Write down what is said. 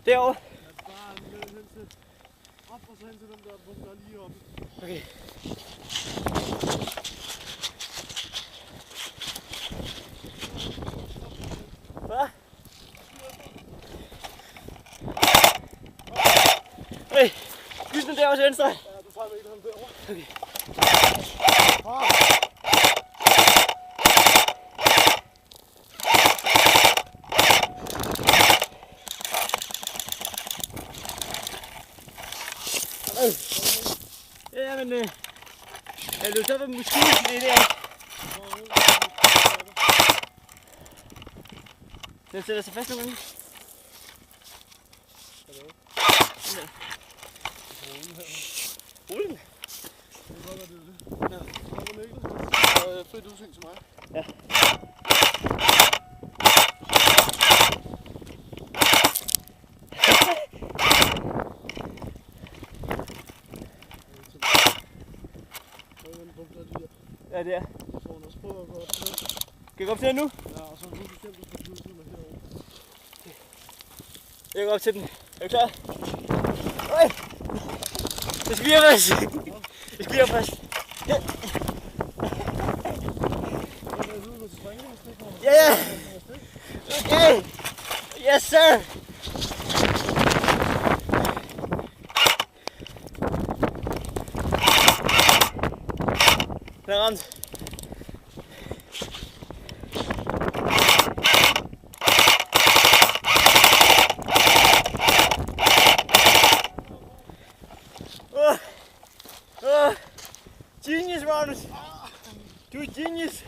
Derovre? Ja, bare ned hen til. Op og så hen til den der punkt, der er lige oppe. Okay. Hvad? Hey, lys den derovre til venstre. Ja, du tager meteren derovre. Okay. Ja, men jeg løb så på musik i det der. Den sætter sig fast nogle gange. Rullen? Det kan godt være, det er det. Ja. Kommer Niklas. Og frit udsyn til mig. Ja. Ja, det er. Så får hun også prøve at gå op til den. Skal jeg gå op til den nu? Ja, og så er hun bestemt, at du skal ud herovre. Jeg går op til den. Er du klar? Øj! Jeg skal lige fast. Jeg skal lige fast. Ja, ja. Okay. Yes, sir. Den er ramt. Genius, Magnus. Du er genius.